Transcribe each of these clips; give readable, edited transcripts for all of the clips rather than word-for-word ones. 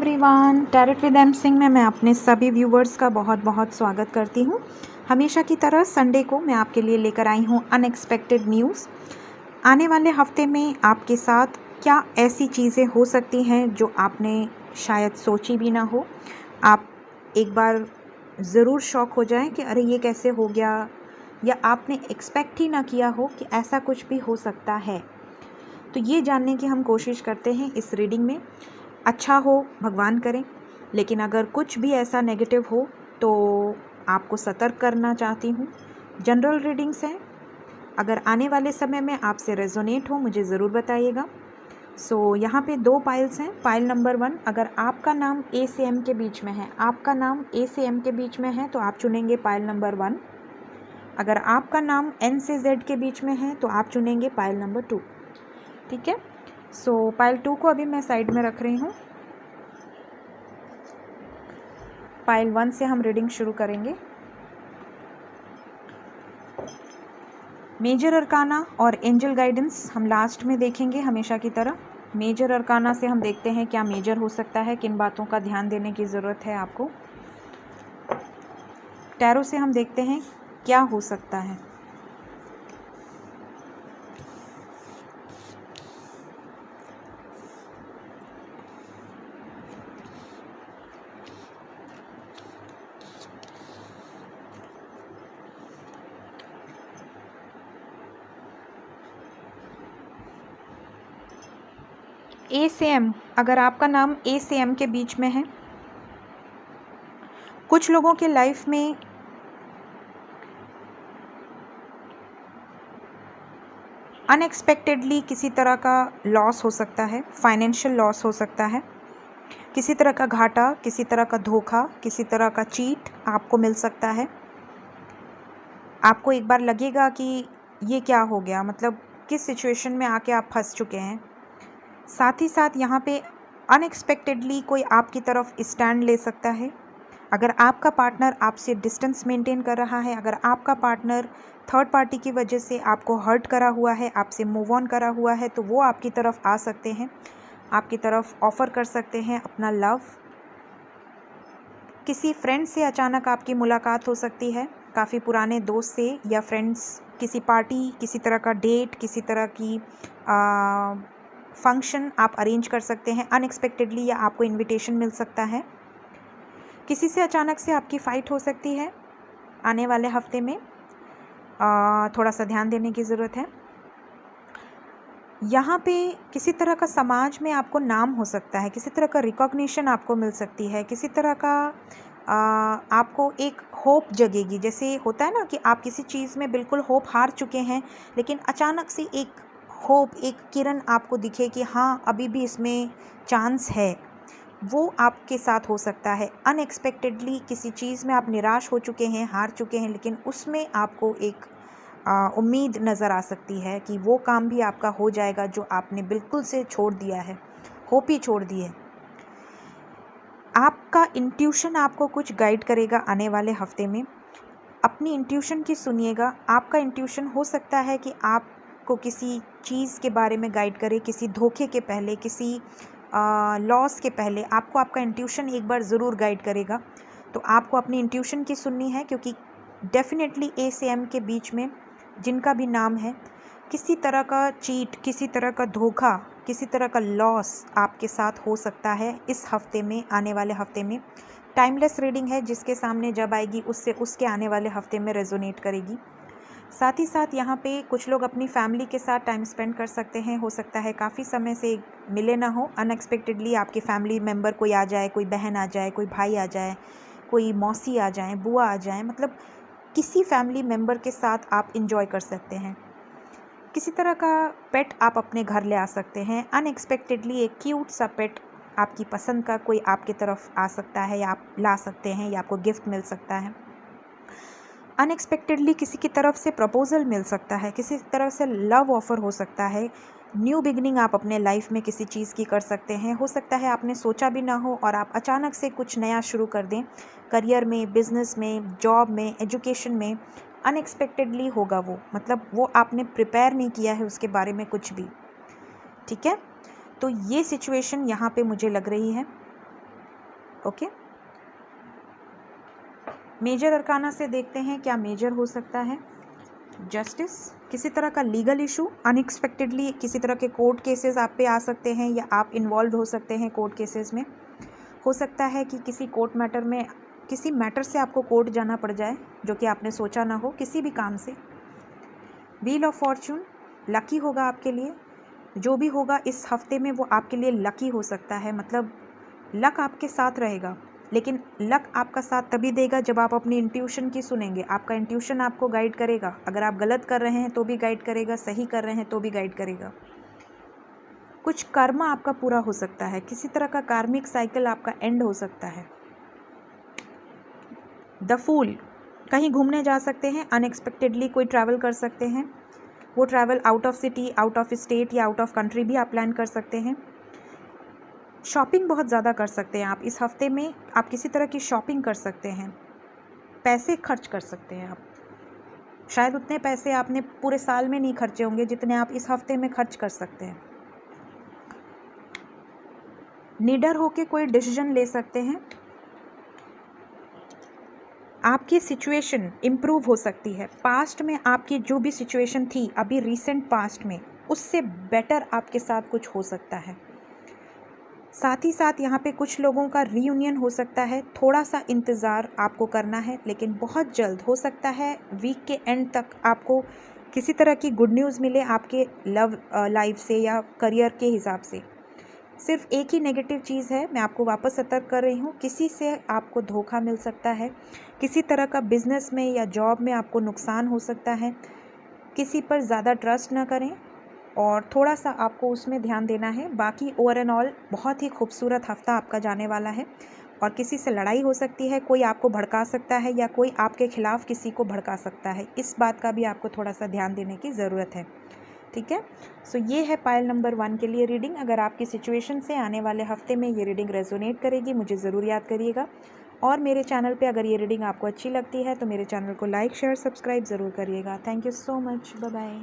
Everyone, tarot with M Singh में मैं अपने सभी व्यूवर्स का बहुत बहुत स्वागत करती हूँ। हमेशा की तरह संडे को मैं आपके लिए लेकर आई हूँ अनएक्सपेक्टेड न्यूज़। आने वाले हफ्ते में आपके साथ क्या ऐसी चीज़ें हो सकती हैं जो आपने शायद सोची भी ना हो। आप एक बार ज़रूर शॉक हो जाएं कि अरे ये कैसे हो गया, या आपने एक्सपेक्ट ही ना किया हो कि ऐसा कुछ भी हो सकता है। तो ये जानने की हम कोशिश करते हैं इस रीडिंग में। अच्छा हो भगवान करें, लेकिन अगर कुछ भी ऐसा नेगेटिव हो तो आपको सतर्क करना चाहती हूँ। जनरल रीडिंग्स हैं, अगर आने वाले समय में आपसे रेजोनेट हो मुझे ज़रूर बताइएगा। यहाँ पे 2 पाइल्स हैं। पाइल नंबर 1, अगर आपका नाम ए से एम के बीच में है, आपका नाम ए से एम के बीच में है तो आप चुनेंगे पाइल नंबर 1। अगर आपका नाम एन से जेड के बीच में है तो आप चुनेंगे पाइल नंबर 2। ठीक है, पाइल 2 को अभी मैं साइड में रख रही हूँ। पाइल 1 से हम रीडिंग शुरू करेंगे। मेजर अरकाना और एंजल गाइडेंस हम लास्ट में देखेंगे हमेशा की तरह। मेजर अरकाना से हम देखते हैं क्या मेजर हो सकता है, किन बातों का ध्यान देने की ज़रूरत है आपको। टैरो से हम देखते हैं क्या हो सकता है। ए से एम, अगर आपका नाम ए से एम के बीच में है, कुछ लोगों के लाइफ में अनएक्सपेक्टेडली किसी तरह का लॉस हो सकता है, फाइनेंशियल लॉस हो सकता है, किसी तरह का घाटा, किसी तरह का धोखा, किसी तरह का चीट आपको मिल सकता है। आपको एक बार लगेगा कि ये क्या हो गया, मतलब किस सिचुएशन में आके आप फंस चुके हैं। साथ ही साथ यहाँ पे अनएक्सपेक्टेडली कोई आपकी तरफ स्टैंड ले सकता है। अगर आपका पार्टनर आपसे डिस्टेंस मेंटेन कर रहा है, अगर आपका पार्टनर थर्ड पार्टी की वजह से आपको हर्ट करा हुआ है, आपसे मूव ऑन करा हुआ है, तो वो आपकी तरफ आ सकते हैं, आपकी तरफ ऑफ़र कर सकते हैं अपना लव। किसी फ्रेंड से अचानक आपकी मुलाकात हो सकती है, काफ़ी पुराने दोस्त से या फ्रेंड्स, किसी पार्टी, किसी तरह का डेट, किसी तरह की फंक्शन आप अरेंज कर सकते हैं अनएक्सपेक्टेडली, या आपको इनविटेशन मिल सकता है। किसी से अचानक से आपकी फ़ाइट हो सकती है आने वाले हफ्ते में, थोड़ा सा ध्यान देने की ज़रूरत है। यहाँ पे किसी तरह का समाज में आपको नाम हो सकता है, किसी तरह का रिकॉग्निशन आपको मिल सकती है, किसी तरह का आपको एक होप जगेगी। जैसे होता है ना कि आप किसी चीज़ में बिल्कुल होप हार चुके हैं, लेकिन अचानक से एक होप, एक किरण आपको दिखे कि हाँ अभी भी इसमें चांस है, वो आपके साथ हो सकता है। अनएक्सपेक्टेडली किसी चीज़ में आप निराश हो चुके हैं, हार चुके हैं, लेकिन उसमें आपको एक उम्मीद नज़र आ सकती है कि वो काम भी आपका हो जाएगा जो आपने बिल्कुल से छोड़ दिया है, होप ही छोड़ दी है। आपका इंट्यूशन आपको कुछ गाइड करेगा आने वाले हफ्ते में। अपनी इंट्यूशन की सुनिएगा। आपका इंट्यूशन हो सकता है कि आपको किसी चीज़ के बारे में गाइड करे, किसी धोखे के पहले, किसी लॉस के पहले आपको आपका इंट्यूशन एक बार ज़रूर गाइड करेगा। तो आपको अपनी इंट्यूशन की सुननी है, क्योंकि डेफिनेटली ए से एम के बीच में जिनका भी नाम है, किसी तरह का चीट, किसी तरह का धोखा, किसी तरह का लॉस आपके साथ हो सकता है इस हफ्ते में, आने वाले हफ्ते में। टाइमलेस रीडिंग है, जिसके सामने जब आएगी उससे उसके आने वाले हफ्ते में रेजोनेट करेगी। साथ ही साथ यहाँ पे कुछ लोग अपनी फैमिली के साथ टाइम स्पेंड कर सकते हैं। हो सकता है काफ़ी समय से मिले ना हो, अनएक्सपेक्टेडली आपके फैमिली मेम्बर कोई आ जाए, कोई बहन आ जाए, कोई भाई आ जाए, कोई मौसी आ जाए, बुआ आ जाए, मतलब किसी फैमिली मेम्बर के साथ आप इंजॉय कर सकते हैं। किसी तरह का पेट आप अपने घर ले आ सकते हैं। अनएक्सपेक्टेडली एक क्यूट सा पेट आपकी पसंद का कोई आपकी तरफ आ सकता है, या आप ला सकते हैं, या आपको गिफ्ट मिल सकता है। अनएक्सपेक्टेडली किसी की तरफ से प्रपोज़ल मिल सकता है, किसी तरफ से लव ऑफ़र हो सकता है। न्यू बिगनिंग आप अपने लाइफ में किसी चीज़ की कर सकते हैं। हो सकता है आपने सोचा भी ना हो और आप अचानक से कुछ नया शुरू कर दें, करियर में, बिजनेस में, जॉब में, एजुकेशन में। अनएक्सपेक्टेडली होगा वो, मतलब वो आपने प्रिपेयर नहीं किया है उसके बारे में कुछ भी। ठीक है, तो ये सिचुएशन यहाँ पे मुझे लग रही है। ओके, मेजर अरकाना से देखते हैं क्या मेजर हो सकता है। जस्टिस, किसी तरह का लीगल इशू, अनएक्सपेक्टेडली किसी तरह के कोर्ट केसेस आप पे आ सकते हैं या आप इन्वॉल्व हो सकते हैं कोर्ट केसेस में। हो सकता है कि किसी कोर्ट मैटर में, किसी मैटर से आपको कोर्ट जाना पड़ जाए जो कि आपने सोचा ना हो, किसी भी काम से। व्हील ऑफ फॉर्च्यून, लकी होगा आपके लिए, जो भी होगा इस हफ्ते में वो आपके लिए लकी हो सकता है, मतलब लक आपके साथ रहेगा। लेकिन लक आपका साथ तभी देगा जब आप अपनी इंट्यूशन की सुनेंगे। आपका इंट्यूशन आपको गाइड करेगा। अगर आप गलत कर रहे हैं तो भी गाइड करेगा, सही कर रहे हैं तो भी गाइड करेगा। कुछ कर्म आपका पूरा हो सकता है, किसी तरह का कार्मिक साइकिल आपका एंड हो सकता है। द फूल, कहीं घूमने जा सकते हैं, अनएक्सपेक्टेडली कोई ट्रैवल कर सकते हैं। वो travel out of city, out of state या आउट ऑफ कंट्री भी आप प्लान कर सकते हैं। शॉपिंग बहुत ज़्यादा कर सकते हैं आप इस हफ्ते में। आप किसी तरह की शॉपिंग कर सकते हैं, पैसे खर्च कर सकते हैं आप। शायद उतने पैसे आपने पूरे साल में नहीं खर्चे होंगे जितने आप इस हफ्ते में खर्च कर सकते हैं। निडर होके कोई डिसीजन ले सकते हैं। आपकी सिचुएशन इम्प्रूव हो सकती है। पास्ट में आपकी जो भी सिचुएशन थी, अभी रिसेंट पास्ट में, उससे बेटर आपके साथ कुछ हो सकता है। साथ ही साथ यहाँ पे कुछ लोगों का रीयूनियन हो सकता है। थोड़ा सा इंतज़ार आपको करना है, लेकिन बहुत जल्द हो सकता है वीक के एंड तक आपको किसी तरह की गुड न्यूज़ मिले आपके लव लाइफ से या करियर के हिसाब से। सिर्फ एक ही नेगेटिव चीज़ है, मैं आपको वापस सतर्क कर रही हूँ, किसी से आपको धोखा मिल सकता है, किसी तरह का बिजनेस में या जॉब में आपको नुकसान हो सकता है। किसी पर ज़्यादा ट्रस्ट ना करें और थोड़ा सा आपको उसमें ध्यान देना है। बाकी ओवर एंड ऑल बहुत ही खूबसूरत हफ्ता आपका जाने वाला है। और किसी से लड़ाई हो सकती है, कोई आपको भड़का सकता है या कोई आपके खिलाफ़ किसी को भड़का सकता है। इस बात का भी आपको थोड़ा सा ध्यान देने की ज़रूरत है, ठीक है। सो ये है पायल नंबर 1 के लिए रीडिंग। अगर आपकी सिचुएशन से आने वाले हफ्ते में ये रीडिंग रेजोनेट करेगी, मुझे ज़रूर याद करिएगा। और मेरे चैनल पे अगर ये रीडिंग आपको अच्छी लगती है तो मेरे चैनल को लाइक शेयर सब्सक्राइब ज़रूर करिएगा। Thank you so much, bye bye.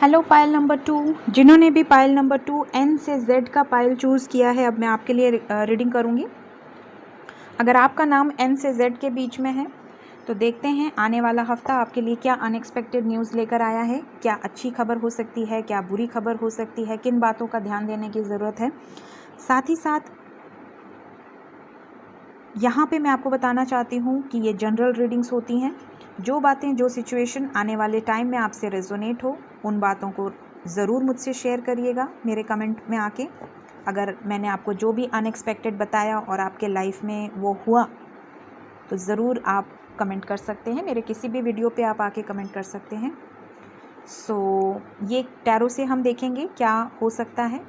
Hello pile number 2, जिन्होंने भी पायल नंबर 2 एन से जेड का पायल चूज़ किया है, अब मैं आपके लिए रीडिंग करूँगी। अगर आपका नाम एन से जेड के बीच में है तो देखते हैं आने वाला हफ्ता आपके लिए क्या अनएक्सपेक्टेड न्यूज़ लेकर आया है। क्या अच्छी खबर हो सकती है, क्या बुरी खबर हो सकती है, किन बातों का ध्यान देने की ज़रूरत है। साथ ही साथ यहाँ पे मैं आपको बताना चाहती हूँ कि ये जनरल रीडिंग्स होती हैं। जो बातें, जो सिचुएशन आने वाले टाइम में आपसे रेजोनेट हो, उन बातों को ज़रूर मुझसे शेयर करिएगा मेरे कमेंट में आके। अगर मैंने आपको जो भी अनएक्सपेक्टेड बताया और आपके लाइफ में वो हुआ तो ज़रूर आप कमेंट कर सकते हैं। मेरे किसी भी वीडियो पे आप आके कमेंट कर सकते हैं। ये टैरो से हम देखेंगे क्या हो सकता है,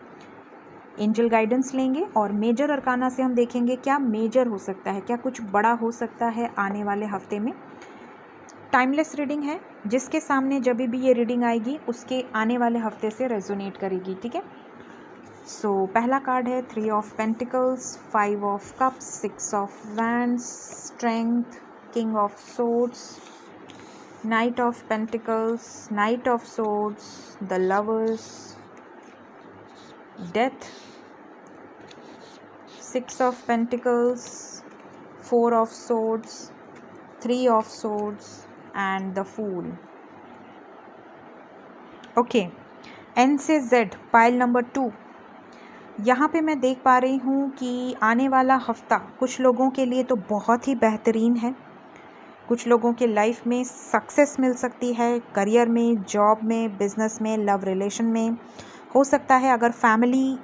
एंजल गाइडेंस लेंगे। और मेजर अरकाना से हम देखेंगे क्या मेजर हो सकता है, क्या कुछ बड़ा हो सकता है आने वाले हफ्ते में। टाइमलेस रीडिंग है, जिसके सामने जब भी ये रीडिंग आएगी उसके आने वाले हफ्ते से रेजोनेट करेगी, ठीक है। पहला कार्ड है 3 of pentacles, 5 of cups, 6 of wands, strength, king of swords, knight of pentacles, knight of swords, the lovers, death, 6 of pentacles, 4 of swords, 3 of swords and the fool. Okay, N से Z pile number 2। यहाँ पे मैं देख पा रही हूँ कि आने वाला हफ्ता कुछ लोगों के लिए तो बहुत ही बेहतरीन है। कुछ लोगों के लाइफ में सक्सेस मिल सकती है, करियर में, जॉब में, बिजनेस में, लव रिलेशन में। हो सकता है अगर फैमिली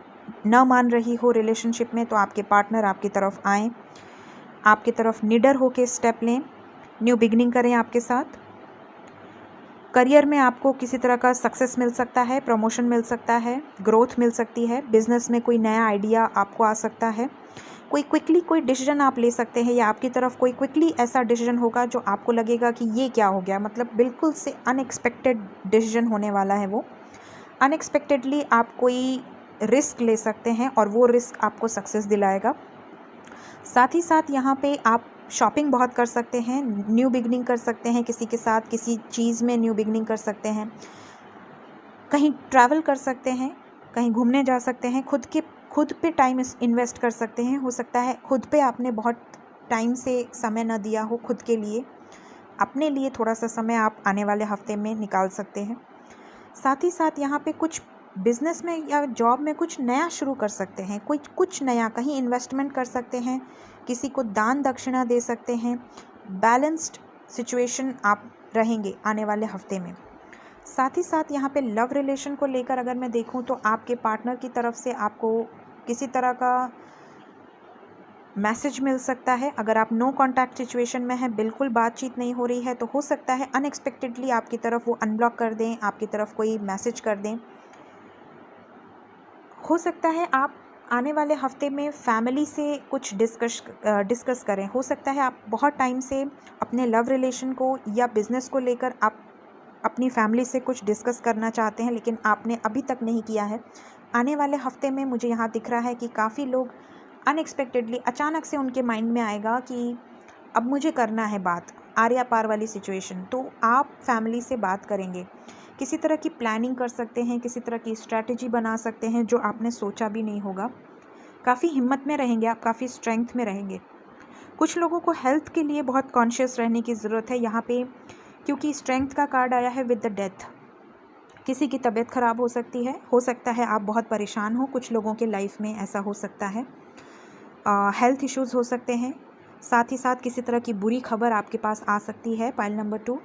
न मान रही हो रिलेशनशिप में तो आपके पार्टनर आपकी तरफ आएँ, आपकी तरफ निडर होकर स्टेप लें, न्यू बिगनिंग करें आपके साथ। करियर में आपको किसी तरह का सक्सेस मिल सकता है, प्रमोशन मिल सकता है, ग्रोथ मिल सकती है। बिजनेस में कोई नया आइडिया आपको आ सकता है। कोई क्विकली कोई डिसीजन आप ले सकते हैं या आपकी तरफ कोई क्विकली ऐसा डिसीजन होगा जो आपको लगेगा कि ये क्या हो गया, मतलब बिल्कुल से अनएक्सपेक्टेड डिसीजन होने वाला है वो। अनएक्सपेक्टेडली आप कोई रिस्क ले सकते हैं और वो रिस्क आपको सक्सेस दिलाएगा। साथ ही साथ यहाँ पे आप शॉपिंग बहुत कर सकते हैं, न्यू बिगनिंग कर सकते हैं किसी के साथ, किसी चीज़ में न्यू बिगनिंग कर सकते हैं, कहीं ट्रैवल कर सकते हैं, कहीं घूमने जा सकते हैं, खुद पे टाइम इन्वेस्ट कर सकते हैं। हो सकता है खुद पे आपने बहुत टाइम से समय न दिया हो, खुद के लिए, अपने लिए थोड़ा सा समय आप आने वाले हफ्ते में निकाल सकते हैं। साथ ही साथ यहाँ पे कुछ बिजनेस में या जॉब में कुछ नया शुरू कर सकते हैं, कुछ नया कहीं इन्वेस्टमेंट कर सकते हैं, किसी को दान दक्षिणा दे सकते हैं। बैलेंस्ड सिचुएशन आप रहेंगे आने वाले हफ्ते में। साथ ही साथ यहाँ पे लव रिलेशन को लेकर अगर मैं देखूँ तो आपके पार्टनर की तरफ से आपको किसी तरह का मैसेज मिल सकता है। अगर आप नो कांटेक्ट सिचुएशन में हैं, बिल्कुल बातचीत नहीं हो रही है, तो हो सकता है अनएक्सपेक्टेडली आपकी तरफ वो अनब्लॉक कर दें, आपकी तरफ कोई मैसेज कर दें। हो सकता है आप आने वाले हफ्ते में फैमिली से कुछ डिस्कस करें। हो सकता है आप बहुत टाइम से अपने लव रिलेशन को या बिज़नेस को लेकर आप अपनी फैमिली से कुछ डिस्कस करना चाहते हैं, लेकिन आपने अभी तक नहीं किया है। आने वाले हफ्ते में मुझे यहाँ दिख रहा है कि काफ़ी लोग अनएक्सपेक्टेडली अचानक से उनके माइंड में आएगा कि अब मुझे करना है बात, आर्या पार वाली सिचुएशन। तो आप फैमिली से बात करेंगे, किसी तरह की प्लानिंग कर सकते हैं, किसी तरह की स्ट्रैटेजी बना सकते हैं जो आपने सोचा भी नहीं होगा। काफ़ी हिम्मत में रहेंगे आप, काफ़ी स्ट्रेंथ में रहेंगे। कुछ लोगों को हेल्थ के लिए बहुत कॉन्शियस रहने की ज़रूरत है यहाँ पे, क्योंकि स्ट्रेंथ का कार्ड आया है विद द डेथ। किसी की तबीयत ख़राब हो सकती है, हो सकता है आप बहुत परेशान हो, कुछ लोगों के लाइफ में ऐसा हो सकता है। हेल्थ इश्यूज़ हो सकते हैं। साथ ही साथ किसी तरह की बुरी खबर आपके पास आ सकती है। पाइल नंबर 2,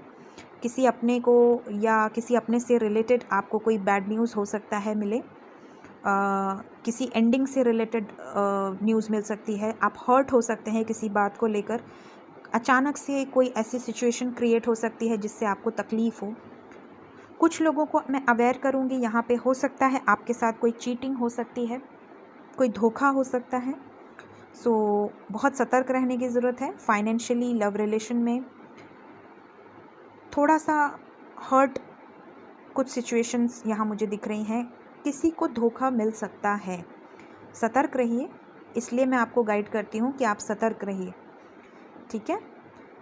किसी अपने को या किसी अपने से रिलेटेड आपको कोई बैड न्यूज़ हो सकता है मिले। किसी एंडिंग से रिलेटेड न्यूज़ मिल सकती है। आप हर्ट हो सकते हैं किसी बात को लेकर। अचानक से कोई ऐसी सिचुएशन क्रिएट हो सकती है जिससे आपको तकलीफ़ हो। कुछ लोगों को मैं अवेयर करूँगी यहाँ पे, हो सकता है आपके साथ कोई चीटिंग हो सकती है, कोई धोखा हो सकता है। सो बहुत सतर्क रहने की ज़रूरत है। फाइनेंशियली, लव रिलेशन में थोड़ा सा हर्ट कुछ सिचुएशंस यहाँ मुझे दिख रही हैं। किसी को धोखा मिल सकता है, सतर्क रहिए। इसलिए मैं आपको गाइड करती हूँ कि आप सतर्क रहिए, ठीक है।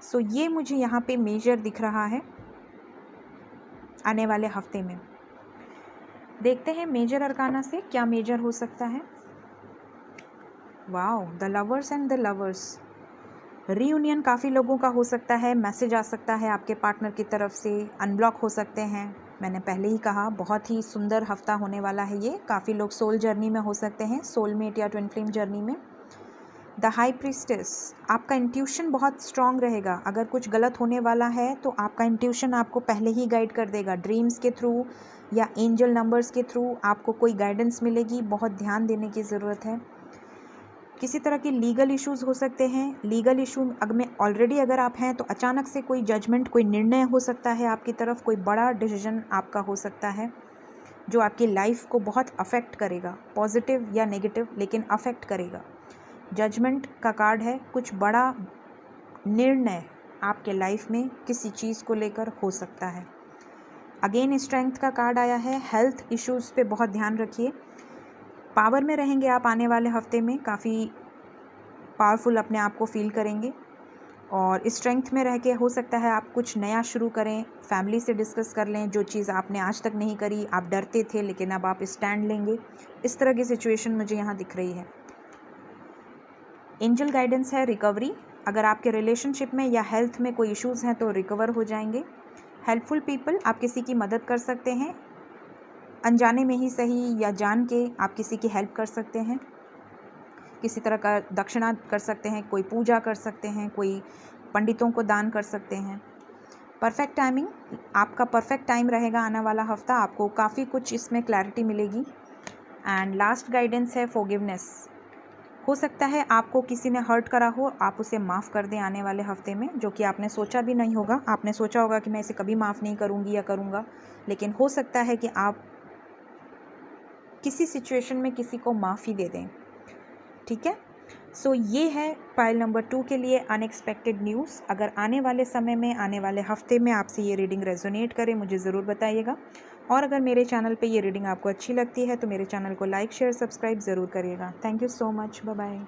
सो ये मुझे यहाँ पे मेजर दिख रहा है आने वाले हफ्ते में। देखते हैं मेजर अरकाना से क्या मेजर हो सकता है। Wow, the lovers and the lovers. Reunion काफ़ी लोगों का हो सकता है। मैसेज आ सकता है आपके पार्टनर की तरफ से, अनब्लॉक हो सकते हैं। मैंने पहले ही कहा बहुत ही सुंदर हफ्ता होने वाला है ये। काफ़ी लोग सोल जर्नी में हो सकते हैं, सोलमेट या ट्विन फ्लेम जर्नी में। द हाई प्रीस्टेस, आपका इंट्यूशन बहुत स्ट्रांग रहेगा। अगर कुछ गलत होने वाला है तो आपका इंट्यूशन आपको पहले ही गाइड कर देगा। ड्रीम्स के थ्रू या एंजल नंबर्स के थ्रू आपको कोई गाइडेंस मिलेगी। बहुत ध्यान देने की ज़रूरत है। किसी तरह के लीगल इश्यूज़ हो सकते हैं। लीगल इशू में ऑलरेडी अगर आप हैं तो अचानक से कोई जजमेंट, कोई निर्णय हो सकता है आपकी तरफ। कोई बड़ा डिसीजन आपका हो सकता है जो आपकी लाइफ को बहुत अफेक्ट करेगा, पॉजिटिव या नेगेटिव, लेकिन अफेक्ट करेगा। जजमेंट का कार्ड है। कुछ बड़ा निर्णय आपके लाइफ में किसी चीज़ को लेकर हो सकता है। अगेन स्ट्रेंथ का कार्ड आया है। हेल्थ इश्यूज़ पे बहुत ध्यान रखिए। पावर में रहेंगे आप आने वाले हफ्ते में, काफ़ी पावरफुल अपने आप को फील करेंगे। और स्ट्रेंथ में रह के हो सकता है आप कुछ नया शुरू करें, फैमिली से डिस्कस कर लें जो चीज़ आपने आज तक नहीं करी। आप डरते थे लेकिन अब आप स्टैंड लेंगे। इस तरह की सिचुएशन मुझे यहाँ दिख रही है। एंजल गाइडेंस है रिकवरी। अगर आपके रिलेशनशिप में या हेल्थ में कोई इश्यूज़ हैं तो रिकवर हो जाएंगे। हेल्पफुल पीपल, आप किसी की मदद कर सकते हैं, अनजाने में ही सही या जान के आप किसी की हेल्प कर सकते हैं। किसी तरह का दक्षिणा कर सकते हैं, कोई पूजा कर सकते हैं, कोई पंडितों को दान कर सकते हैं। परफेक्ट टाइमिंग, आपका परफेक्ट टाइम रहेगा आने वाला हफ्ता। आपको काफ़ी कुछ इसमें क्लैरिटी मिलेगी। एंड लास्ट गाइडेंस है फॉरगिवनेस। हो सकता है आपको किसी ने हर्ट करा हो, आप उसे माफ़ कर दें आने वाले हफ्ते में, जो कि आपने सोचा भी नहीं होगा। आपने सोचा होगा कि मैं इसे कभी माफ़ नहीं करूँगी या करूँगा, लेकिन हो सकता है कि आप किसी सिचुएशन में किसी को माफ़ी दे दें, ठीक है। सो ये है पाइल नंबर 2 के लिए अनएक्सपेक्टेड न्यूज़। अगर आने वाले समय में, आने वाले हफ्ते में आपसे ये रीडिंग रेजोनेट करे, मुझे ज़रूर बताइएगा। और अगर मेरे चैनल पे ये रीडिंग आपको अच्छी लगती है तो मेरे चैनल को लाइक, शेयर, सब्सक्राइब ज़रूर करिएगा। Thank you so much. Bye bye.